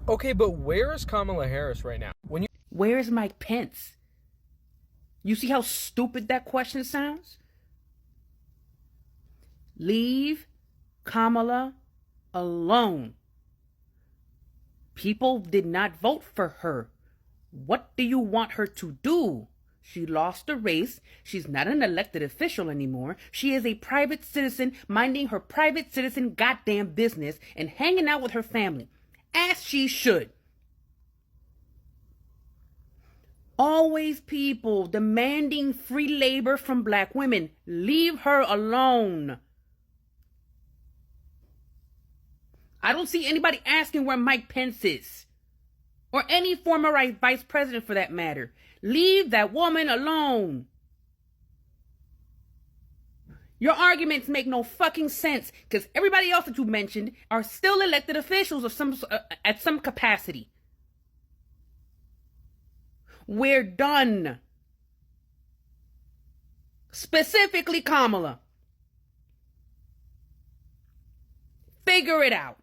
Okay, but where is Kamala Harris right now? Where is Mike Pence? You see how stupid that question sounds? Leave Kamala alone. People did not vote for her. What do you want her to do? She lost the race. She's not an elected official anymore. She is a private citizen minding her private citizen goddamn business and hanging out with her family, as she should. Always people demanding free labor from black women. Leave her alone. I don't see anybody asking where Mike Pence is. Or any former vice president for that matter. Leave that woman alone. Your arguments make no fucking sense because everybody else that you mentioned are still elected officials of at some capacity. We're done. Specifically Kamala. Figure it out.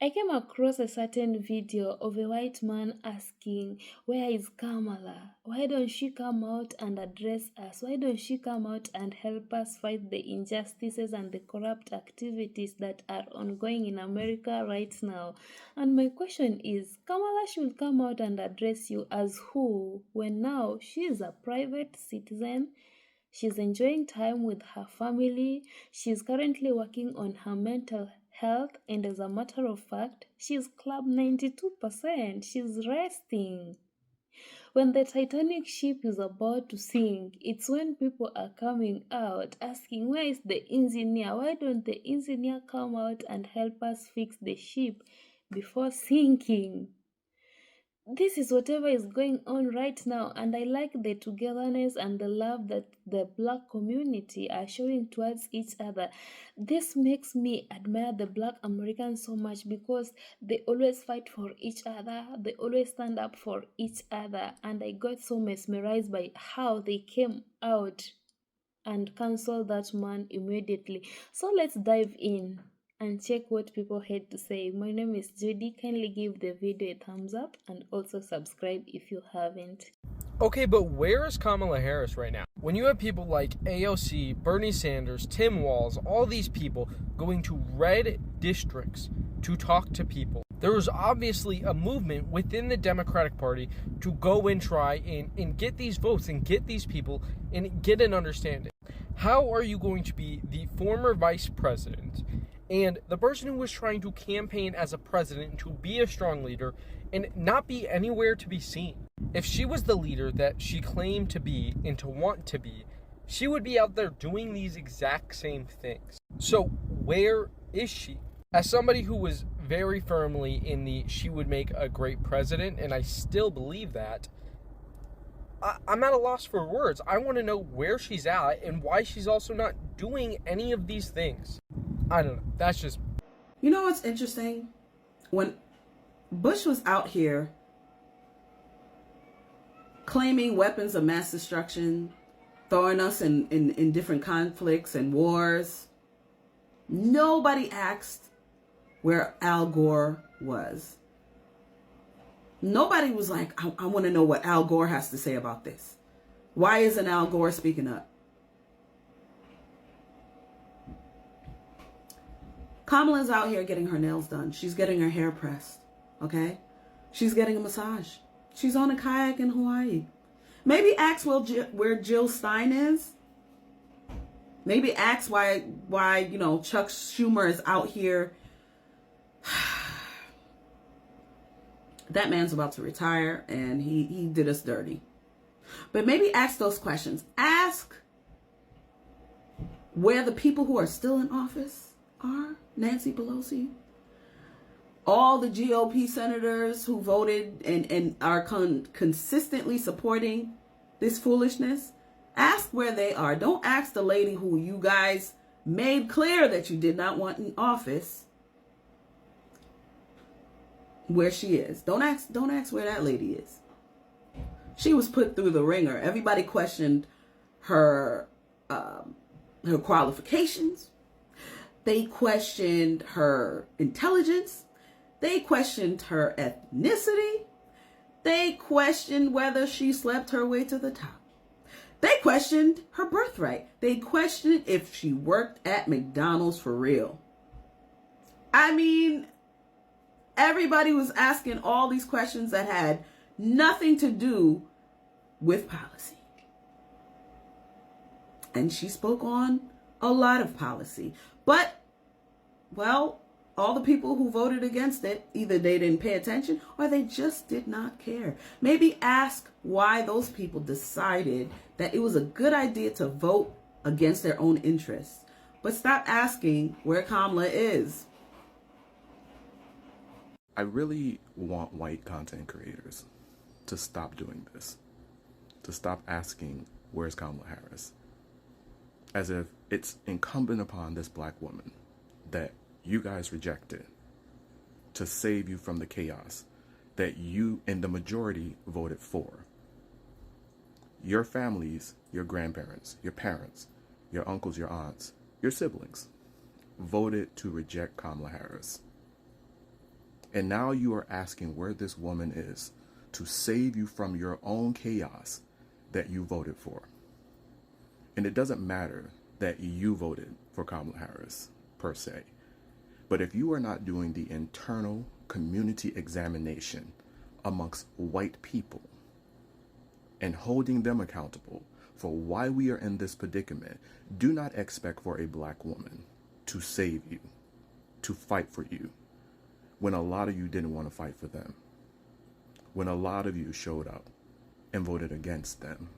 I came across a certain video of a white man asking, where is Kamala? Why don't she come out and address us? Why don't she come out and help us fight the injustices and the corrupt activities that are ongoing in America right now? And my question is, Kamala should come out and address you as who, when now she is a private citizen? She's enjoying time with her family. She's currently working on her mental health, and as a matter of fact, she's club 92%. She's resting. When the Titanic ship is about to sink, it's when people are coming out asking, where is the engineer? Why don't the engineer come out and help us fix the ship before sinking? This is whatever is going on right now, and I like the togetherness and the love that the black community are showing towards each other. This makes me admire the black Americans so much because they always fight for each other, they always stand up for each other, and I got so mesmerized by how they came out and canceled that man immediately. So let's dive in and check what people had to say. My name is Judy. Kindly give the video a thumbs up and also subscribe if you haven't. Okay, but where is Kamala Harris right now? When you have people like AOC, Bernie Sanders, Tim Walz, all these people going to red districts to talk to people, there was obviously a movement within the Democratic Party to go and try and get these votes and get these people and get an understanding. How are you going to be the former vice president and the person who was trying to campaign as a president to be a strong leader and not be anywhere to be seen? If she was the leader that she claimed to be and to want to be, she would be out there doing these exact same things. So where is she? As somebody who was very firmly in the she would make a great president, and I still believe that, I'm at a loss for words. I want to know where she's at and why she's also not doing any of these things. I don't know. That's just... You know what's interesting? When Bush was out here claiming weapons of mass destruction, throwing us in different conflicts and wars, nobody asked where Al Gore was. Nobody was like, I want to know what Al Gore has to say about this. Why isn't Al Gore speaking up? Kamala's out here getting her nails done. She's getting her hair pressed, okay? She's getting a massage. She's on a kayak in Hawaii. Maybe ask where Jill Stein is. Maybe ask why Chuck Schumer is out here. That man's about to retire, and he did us dirty. But maybe ask those questions. Ask where the people who are still in office are. Nancy Pelosi. All the GOP senators who voted and are consistently supporting this foolishness. Ask where they are. Don't ask the lady who you guys made clear that you did not want in office where she is. Don't ask where that lady is. She was put through the ringer. Everybody questioned her qualifications. They questioned her intelligence. They questioned her ethnicity. They questioned whether she slept her way to the top. They questioned her birthright. They questioned if she worked at McDonald's for real. I mean, everybody was asking all these questions that had nothing to do with policy. And she spoke on a lot of policy. But, well, all the people who voted against it, either they didn't pay attention or they just did not care. Maybe ask why those people decided that it was a good idea to vote against their own interests. But stop asking where Kamala is. I really want white content creators to stop doing this. To stop asking, where's Kamala Harris? As if it's incumbent upon this black woman that you guys rejected to save you from the chaos that you and the majority voted for. Your families, your grandparents, your parents, your uncles, your aunts, your siblings voted to reject Kamala Harris. And now you are asking where this woman is to save you from your own chaos that you voted for. And it doesn't matter that you voted for Kamala Harris, per se. But if you are not doing the internal community examination amongst white people and holding them accountable for why we are in this predicament, do not expect for a black woman to save you, to fight for you, when a lot of you didn't want to fight for them, when a lot of you showed up and voted against them.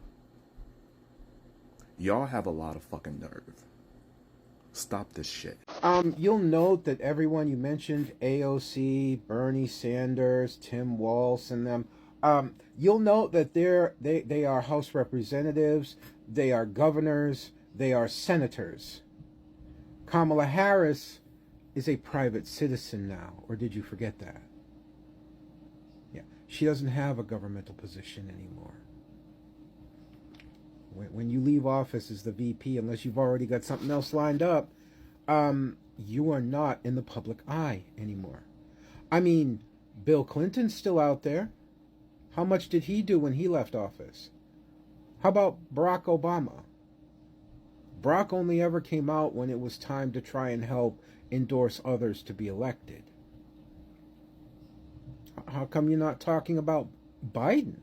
Y'all have a lot of fucking nerve. Stop this shit. You'll note that everyone you mentioned, AOC, Bernie Sanders, Tim Walz, and them, you'll note that they are House representatives, they are governors, they are senators. Kamala Harris is a private citizen now, or did you forget that? Yeah, she doesn't have a governmental position anymore. When you leave office as the VP, unless you've already got something else lined up, you are not in the public eye anymore. I mean, Bill Clinton's still out there. How much did he do when he left office? How about Barack Obama? Barack only ever came out when it was time to try and help endorse others to be elected. How come you're not talking about Biden?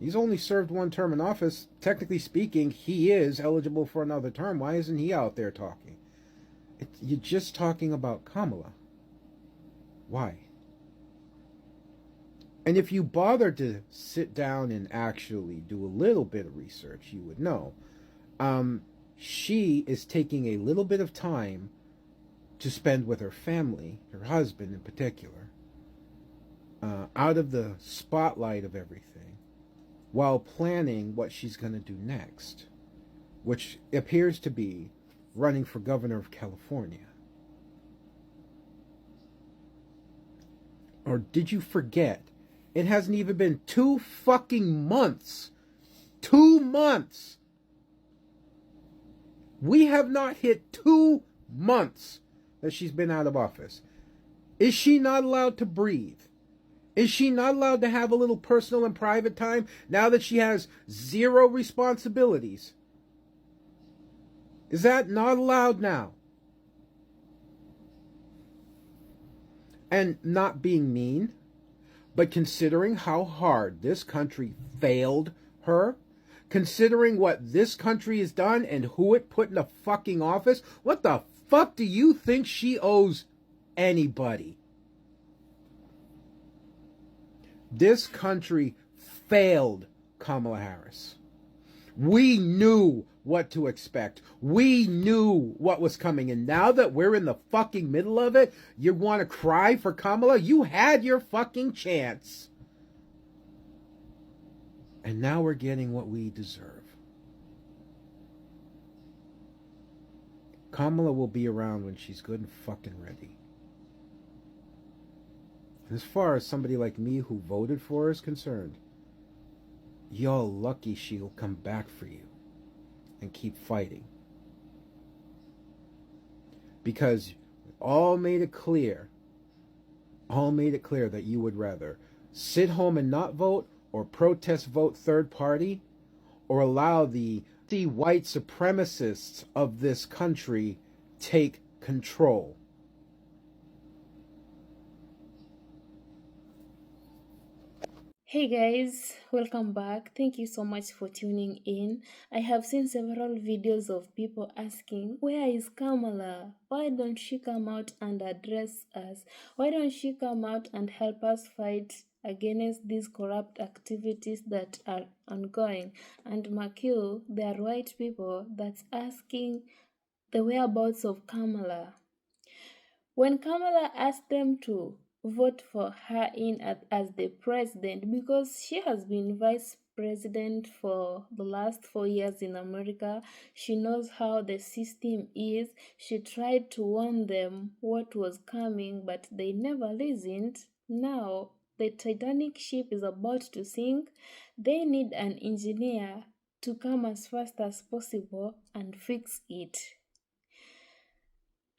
He's only served one term in office. Technically speaking, he is eligible for another term. Why isn't he out there talking? You're just talking about Kamala. Why? And if you bother to sit down and actually do a little bit of research, you would know. She is taking a little bit of time to spend with her family, her husband in particular, out of the spotlight of everything, while planning what she's going to do next, which appears to be running for governor of California. Or did you forget? It hasn't even been 2 fucking months. 2 months. We have not hit 2 months that she's been out of office. Is she not allowed to breathe? Is she not allowed to have a little personal and private time now that she has 0 responsibilities? Is that not allowed now? And not being mean, but considering how hard this country failed her, considering what this country has done and who it put in the fucking office, what the fuck do you think she owes anybody? This country failed Kamala Harris. We knew what to expect. We knew what was coming. And now that we're in the fucking middle of it, you want to cry for Kamala? You had your fucking chance. And now we're getting what we deserve. Kamala will be around when she's good and fucking ready. As far as somebody like me who voted for her is concerned, y'all lucky she'll come back for you and keep fighting. Because all made it clear, that you would rather sit home and not vote, or protest vote third party, or allow the white supremacists of this country take control. Hey guys, welcome back. Thank you so much for tuning in. I have seen several videos of people asking, where is Kamala? Why don't she come out and address us? Why don't she come out and help us fight against these corrupt activities that are ongoing? And mark you, there are white people that's asking the whereabouts of Kamala. When Kamala asked them to vote for her in as the president, because she has been vice president for the last 4 years in America, she knows how the system is. She tried to warn them what was coming, but they never listened. Now the Titanic ship is about to sink. They need an engineer to come as fast as possible and fix it.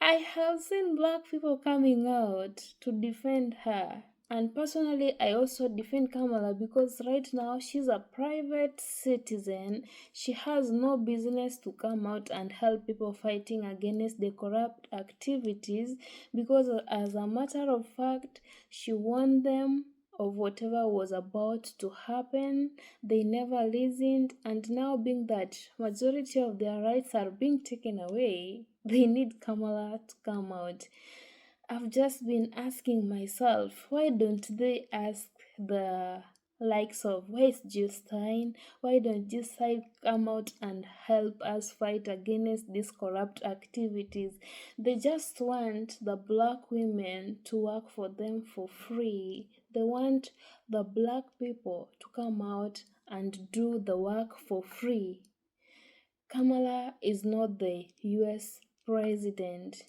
I have seen black people coming out to defend her. And personally, I also defend Kamala because right now she's a private citizen. She has no business to come out and help people fighting against the corrupt activities, because as a matter of fact, she warned them of whatever was about to happen. They never listened, and now being that majority of their rights are being taken away, they need Kamala to come out. I've just been asking myself, why don't they ask the likes of West Justine? Why don't Justine come out and help us fight against these corrupt activities? They just want the black women to work for them for free. They want the black people to come out and do the work for free. Kamala is not the US president.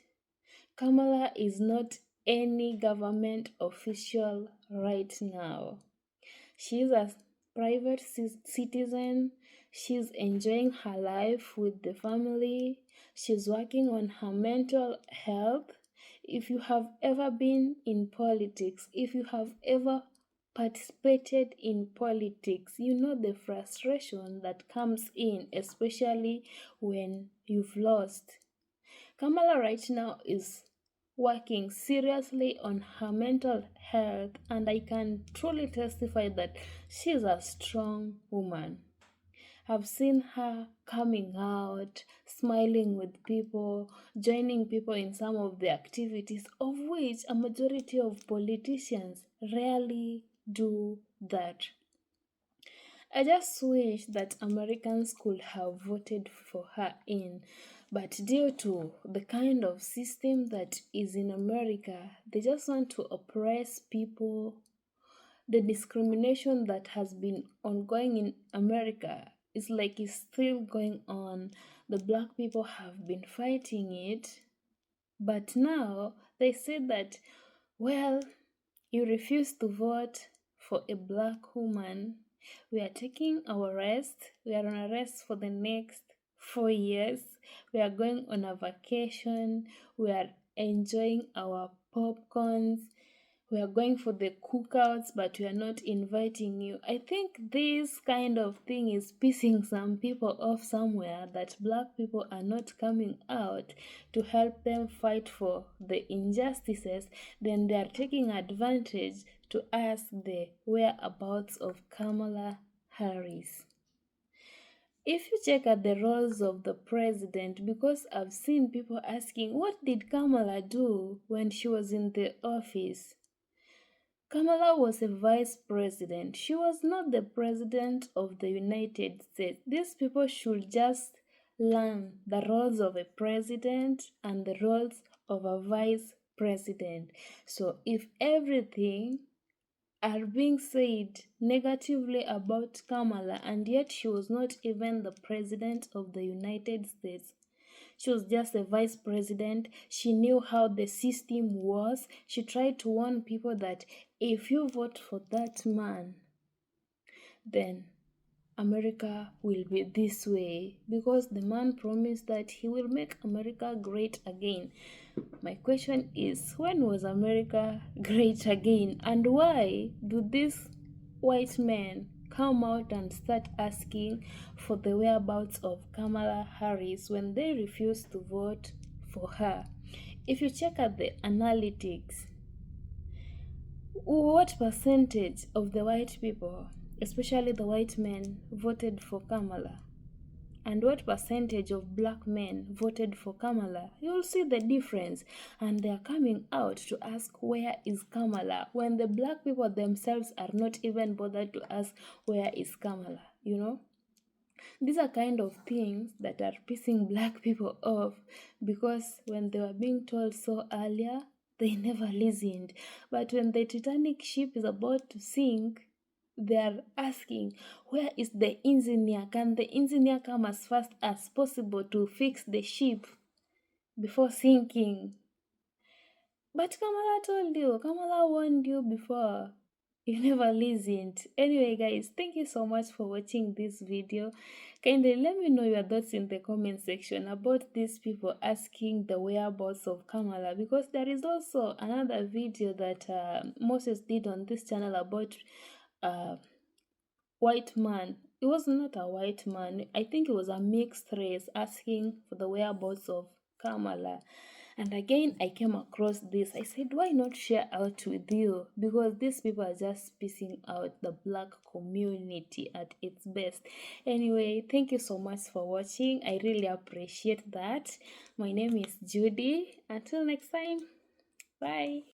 Kamala is not any government official right now. She is a private citizen. She's enjoying her life with the family. She's working on her mental health. If you have ever been in politics, if you have ever participated in politics, you know the frustration that comes in, especially when you've lost. Kamala right now is working seriously on her mental health, and I can truly testify that she's a strong woman. I've seen her coming out, smiling with people, joining people in some of the activities, of which a majority of politicians rarely do that. I just wish that Americans could have voted for her in, but due to the kind of system that is in America, they just want to oppress people. The discrimination that has been ongoing in America is like it's still going on. The black people have been fighting it, but now they say that, well, you refuse to vote for a black woman. We are taking our rest. We are on a rest for the next 4 years. We are going on a vacation. We are enjoying our popcorns. We are going for the cookouts, but we are not inviting you. I think this kind of thing is pissing some people off somewhere, that black people are not coming out to help them fight for the injustices. Then they are taking advantage to ask the whereabouts of Kamala Harris. If you check at the roles of the president, because I've seen people asking, what did Kamala do when she was in the office? Kamala was a vice president. She was not the president of the United States. These people should just learn the roles of a president and the roles of a vice president. So if everything are being said negatively about Kamala, and yet she was not even the president of the United States, she was just a vice president. She knew how the system was. She tried to warn people that if you vote for that man, then America will be this way, because the man promised that he will make America great again. My question is, when was America great again? And why do these white men come out and start asking for the whereabouts of Kamala Harris when they refuse to vote for her? If you check out the analytics, what percentage of the white people, especially the white men, voted for Kamala? And what percentage of black men voted for Kamala? You'll see the difference. And they're coming out to ask, where is Kamala? When the black people themselves are not even bothered to ask, where is Kamala? You know? These are kind of things that are pissing black people off, because when they were being told so earlier, they never listened. But when the Titanic ship is about to sink, they are asking, where is the engineer? Can the engineer come as fast as possible to fix the ship before sinking? But Kamala told you, Kamala warned you before. You never listened. Anyway, guys, thank you so much for watching this video. Kindly let me know your thoughts in the comment section about these people asking the whereabouts of Kamala, because there is also another video that Moses did on this channel about white man. It was not a white man. I think it was a mixed race asking for the whereabouts of Kamala. And again, I came across this. I said, why not share out with you? Because these people are just pissing out the black community at its best. Anyway, thank you so much for watching. I really appreciate that. My name is Judy. Until next time, bye.